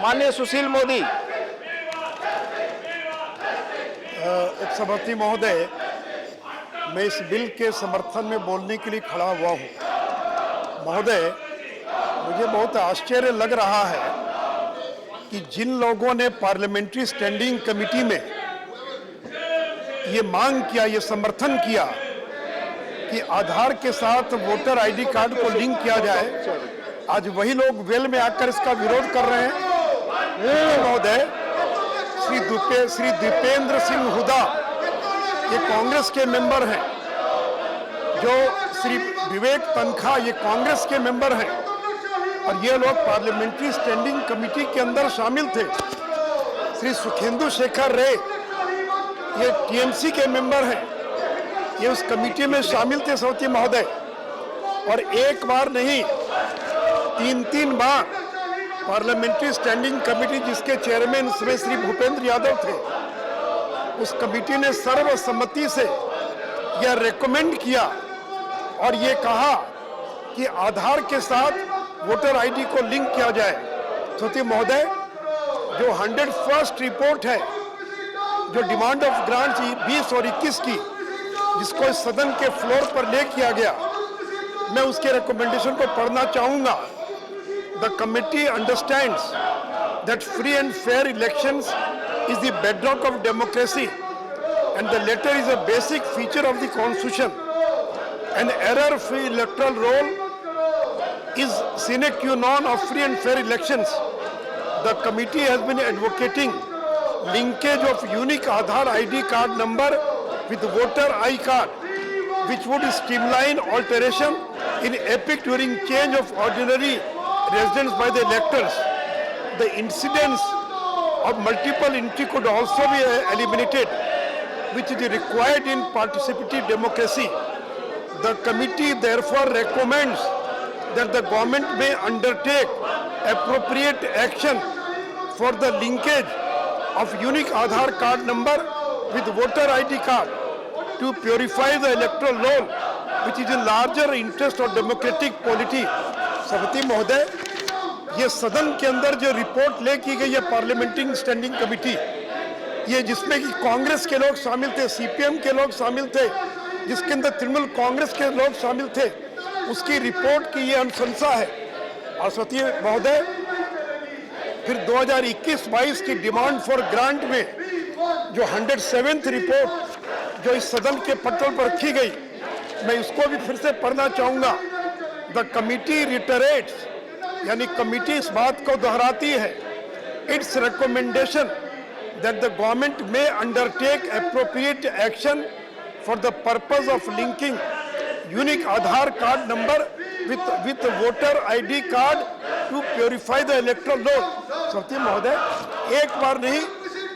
माननीय सुशील मोदी। उपसभापति महोदय, मैं इस बिल के समर्थन में बोलने के लिए खड़ा हुआ हूं। महोदय, मुझे बहुत आश्चर्य लग रहा है कि जिन लोगों ने पार्लियामेंट्री स्टैंडिंग कमेटी में ये मांग किया, ये समर्थन किया कि आधार के साथ वोटर आईडी कार्ड को लिंक किया जाए, आज वही लोग वेल में आकर इसका विरोध कर रहे हैं। महोदय, श्री दीपेंद्र सिंह हुड्डा ये कांग्रेस के मेंबर हैं, जो श्री विवेक तनखा ये कांग्रेस के मेंबर हैं, और ये लोग पार्लियामेंट्री स्टैंडिंग कमेटी के अंदर शामिल थे। श्री सुखेंदु शेखर रे ये टीएमसी के मेंबर हैं, ये उस कमेटी में शामिल थे सौती महोदय, और एक बार नहीं 3 बार पार्लियामेंट्री स्टैंडिंग कमेटी जिसके चेयरमैन श्री भूपेंद्र यादव थे, उस कमेटी ने सर्वसम्मति से यह रेकमेंड किया और ये कहा कि आधार के साथ वोटर आईडी को लिंक किया जाए। सौती महोदय, जो 101st रिपोर्ट है, जो डिमांड ऑफ ग्रांट 20 और 21 की, जिसको इस सदन के फ्लोर पर ले किया गया, मैं उसके रिकमेंडेशन को पढ़ना चाहूंगा। The committee understands that free and fair elections is the bedrock of democracy, and the latter is a basic feature of the constitution. An error-free electoral roll is sine qua non of free and fair elections. The committee has been advocating linkage of unique Aadhaar ID card number with voter ID card, which would streamline alteration in epic during change of ordinary residence by the electors. The incidence of multiple entry could also be eliminated, which is required in participative democracy. The committee therefore recommends that the government may undertake appropriate action for the linkage of unique Aadhaar card number with voter ID card to purify the electoral roll, which is in larger interest of democratic polity. सभापति महोदय, ये सदन के अंदर जो report ले की गई है पार्लियामेंट्री स्टैंडिंग कमेटी, ये जिसमें कि कांग्रेस के लोग शामिल थे, सीपीएम के लोग शामिल थे, जिसके अंदर तृणमूल कांग्रेस के लोग शामिल थे, उसकी रिपोर्ट की ये अनुशंसा है। और सभापति महोदय, फिर 2021-22 की डिमांड फॉर ग्रांट में जो 107th रिपोर्ट जो इस सदन के पटल पर रखी गई, मैं इसको भी फिर से पढ़ना चाहूंगा। द कमिटी रिटरेट्स, यानी कमिटी इस बात को दोहराती है, it's recommendation that the government may undertake appropriate action for the purpose of linking unique Aadhaar card number with voter ID card to purify the electoral roll. सभापति महोदय, एक बार नहीं,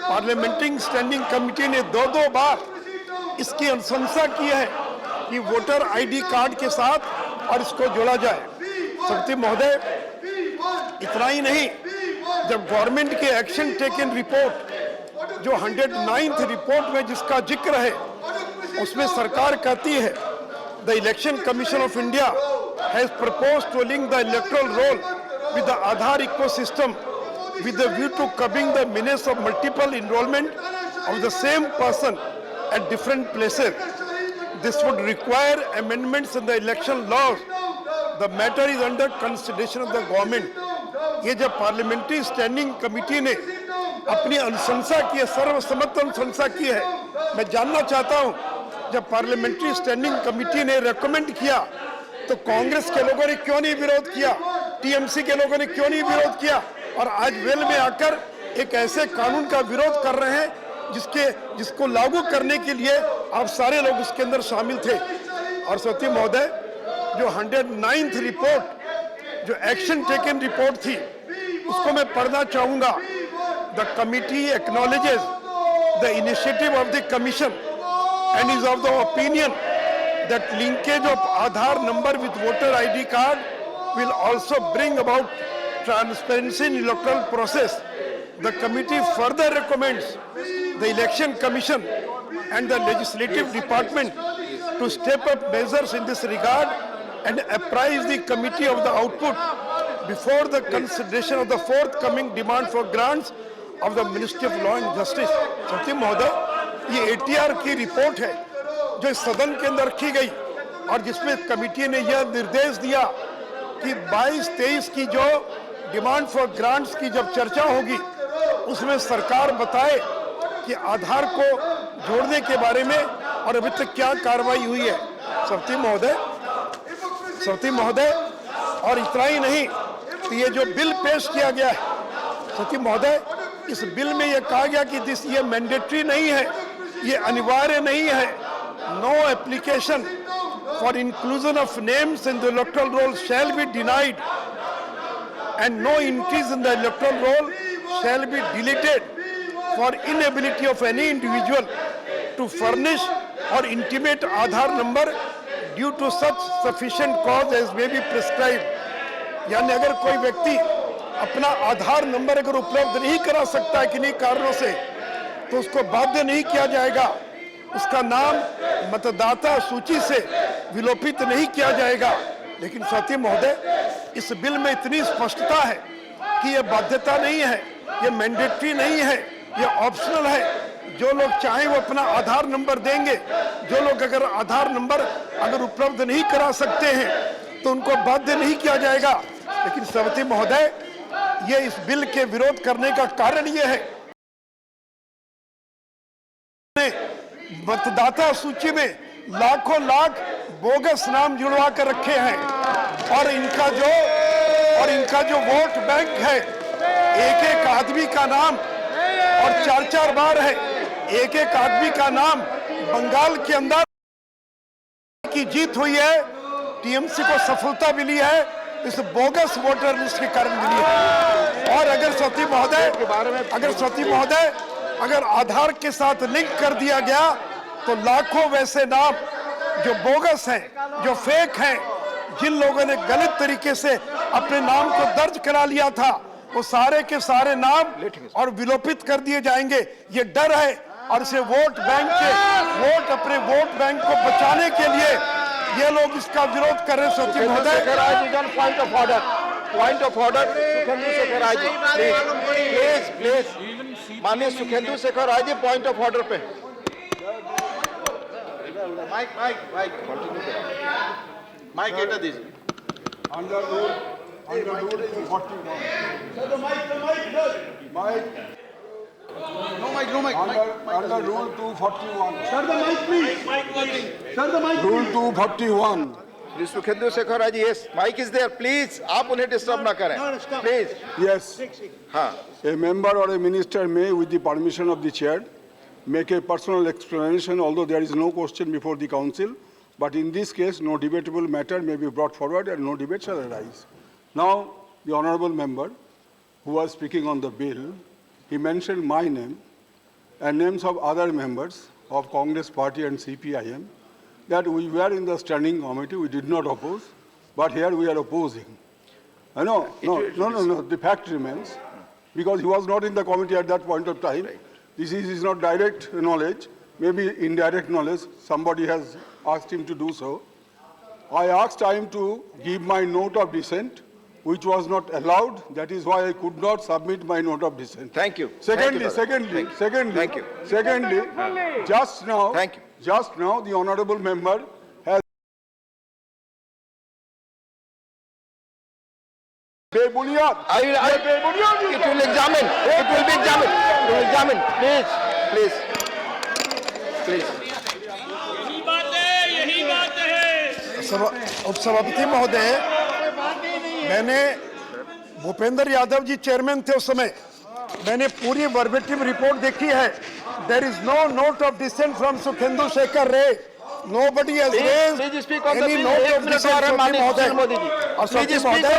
पार्लियामेंट्री स्टैंडिंग कमेटी ने 2 बार इसकी अनुशंसा की है कि वोटर आईडी कार्ड के साथ और इसको जोड़ा जाए। सभापति महोदय, इतना ही नहीं, जब गवर्नमेंट के एक्शन टेकन रिपोर्ट जो 109th रिपोर्ट में जिसका जिक्र है, उसमें सरकार कहती है the election commission of India has proposed to link the electoral roll with the Aadhaar ecosystem with a view to curbing the menace of multiple enrollment of the same person at different places. This would require amendments in the election laws. The matter is under consideration of the government. ये जब parliamentary standing committee ने अपनी अनुशंसा की है, सर्वसम्मत अनुशंसा की है, मैं जानना चाहता हूँ, जब पार्लियामेंट्री स्टैंडिंग कमेटी ने रेकमेंड किया तो कांग्रेस के लोगों ने क्यों नहीं विरोध किया, टीएमसी के लोगों ने क्यों नहीं विरोध किया, और आज वेल में आकर एक ऐसे कानून का विरोध कर रहे हैं जिसको लागू करने के लिए आप सारे लोग उसके अंदर शामिल थे। और सभापति महोदय, जो 109th रिपोर्ट जो एक्शन टेकन रिपोर्ट थी, उसको मैं पढ़ना चाहूंगा। The committee acknowledges the initiative of the commission and is of the opinion that linkage of Aadhaar number with voter ID card will also bring about transparency in electoral process. The committee further recommends the election commission and the legislative department to step up measures in this regard and apprise the committee of the output before the consideration of the forthcoming demand for grants of the Ministry of Law and Justice. सचिव महोदय, ये ATR की report है जो इस सदन के अंदर रखी गई और जिसमें कमेटी ने यह निर्देश दिया कि 22-23 की जो डिमांड फॉर ग्रांट्स की जब चर्चा होगी उसमें सरकार बताए कि आधार को जोड़ने के बारे में और अभी तक क्या कार्रवाई हुई है। सचिव महोदय, और इतना ही नहीं, तो ये जो बिल पेश किया गया है सचिव महोदय, इस बिल में ये कहा गया कि ये मैंडेटरी नहीं है, ये अनिवार्य नहीं है। No application for inclusion of names in the electoral roll shall be denied and no increase in the electoral roll shall be deleted for inability of any individual to furnish or intimate Aadhaar number due to such sufficient cause as may be prescribed. यानी अगर कोई व्यक्ति अपना आधार number अगर उपलब्ध नहीं करा सकता है किन्हीं कारणों से तो उसको बाध्य नहीं किया जाएगा, उसका नाम मतदाता सूची से विलोपित नहीं किया जाएगा। लेकिन सचिव महोदय, इस बिल में इतनी स्पष्टता है कि यह बाध्यता नहीं है, यह मैंडेटरी नहीं है, यह ऑप्शनल है। जो लोग चाहें वो अपना आधार नंबर देंगे, जो लोग अगर आधार नंबर अगर उपलब्ध नहीं करा सकते हैं तो उनको बाध्य नहीं किया जाएगा। लेकिन सचिव महोदय, ये इस बिल के विरोध करने का कारण ये है मतदाता सूची में लाखों लाख बोगस नाम जुड़वा कर रखे हैं और इनका जो वोट बैंक है, एक एक आदमी का नाम और 4-4 बार है, एक एक आदमी का नाम बंगाल के अंदर की जीत हुई है, टीएमसी को सफलता मिली है, इस बोगस वोटर लिस्ट के कारण मिली है। और अगर सचिव महोदय अगर आधार के साथ लिंक कर दिया गया तो लाखों वैसे नाम जो बोगस हैं, जो फेक हैं, जिन लोगों ने गलत तरीके से अपने नाम को दर्ज करा लिया था, वो सारे के सारे नाम और विलोपित कर दिए जाएंगे। ये डर है और इसे अपने वोट बैंक को बचाने के लिए ये लोग इसका विरोध कर रहे हैं। सचिव महोदय, point of order Sukhendu Shekhar Ray ji, please माननीय Sukhendu Shekhar Ray ji, point of order पे। माइक एटा दीजिए। Under rule 241. Sir, the mic. Under rule 241. Sir, the mic, please. Sir, the mic. Rule 241. Ji Sukhendu Shekhar Ray ji, yes, mic is there, please. आप उन्हें डिस्टर्ब ना करें, please. Yes. हाँ, A member or a minister may, with the permission of the chair, make a personal explanation, although there is no question before the council. But in this case, no debatable matter may be brought forward and no debate shall arise. Now, the honorable member who was speaking on the bill, he mentioned my name and names of other members of Congress Party and CPIM, that we were in the standing committee, we did not oppose, but here we are opposing. No, the fact remains, because he was not in the committee at that point of time. Right. This is not direct knowledge, maybe indirect knowledge, somebody has asked him to do so. I asked him to give my note of dissent, which was not allowed. That is why I could not submit my note of dissent. Thank you. Secondly, just now, Thank you. Just now, the honorable member has It will examine. It will be examined. It will examine. Please. उपसभापति महोदय, मैंने Bhupendra Yadav ji chairman थे उस समय, मैंने पूरी verbatim report देखी है। There is no note of dissent from Sukhendu Shekhar Ray, nobody has raised any note of dissent महोदय। और सचिव महोदय,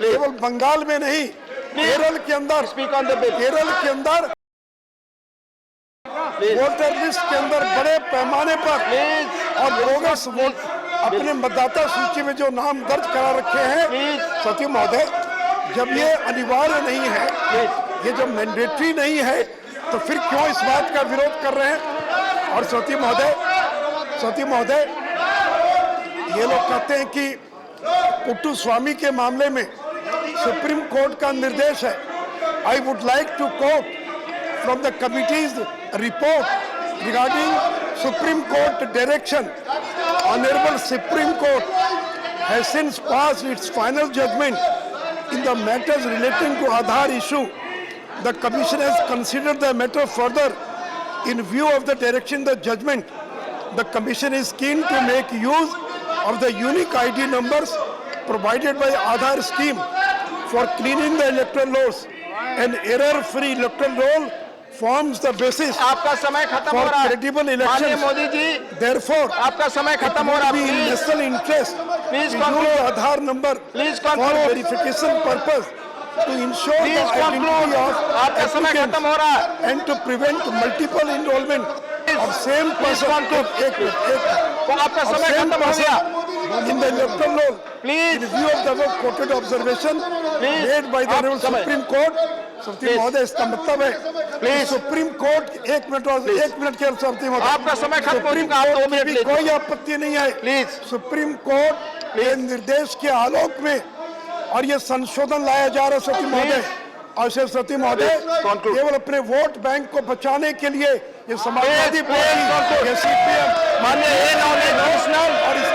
केवल बंगाल में नहीं, केरल के अंदर वोटर लिस्ट के अंदर बड़े पैमाने पर और बोगस वोट अपने मतदाता सूची में जो नाम दर्ज करा रखे हैं। सचिव महोदय, जब ये अनिवार्य नहीं है, ये जब मैंडेटरी नहीं है, तो फिर क्यों इस बात का विरोध कर रहे हैं? और सचिव महोदय, ये लोग कहते हैं कि पुट्टुस्वामी के मामले में सुप्रीम कोर्ट का निर्देश है। I would like to quote from the committee's report regarding supreme court direction. Honourable supreme court has since passed its final judgment in the matters relating to Aadhaar issue. The Commission has considered the matter further in view of the direction the judgment. The Commission is keen to make use of the unique ID numbers provided by Aadhaar scheme for cleaning the electoral rolls. An error-free electoral roll forms the basis आपका समय खत्म हो for रहा है credible माननीय elections. Modi ji, Therefore, आपका समय खत्म हो रहा it will be in है। national interest Please to conclude. use Aadhaar number Please for conclude. verification purpose to ensure the Please identity conclude. of आपका समय applicants खत्म हो रहा है। and to prevent multiple enrollment of same person. तो आपका of समय same खत्म हो गया। person in the electoral roll. Please. In view of the above quoted observation Please. made by the आप Honorable समय। Supreme Court, समिति Please. महोदय, इसका मतलब है Please. सुप्रीम कोर्ट एक मिनट के समिति महोदय, आपका समय खत्म हो सुप्रीम चुका, आप 2 कोर्ट मिनट की लेते। कोई आपत्ति नहीं है। Please. सुप्रीम कोर्ट के निर्देश के आलोक में और ये संशोधन लाया जा रहा है सती महोदय, और सती महोदय Conclude. केवल अपने वोट बैंक को बचाने के लिए ये समाजवादी Please, conclude. पार्टी, ये सीपीएम माननीय ए नॉन नेशनल और इस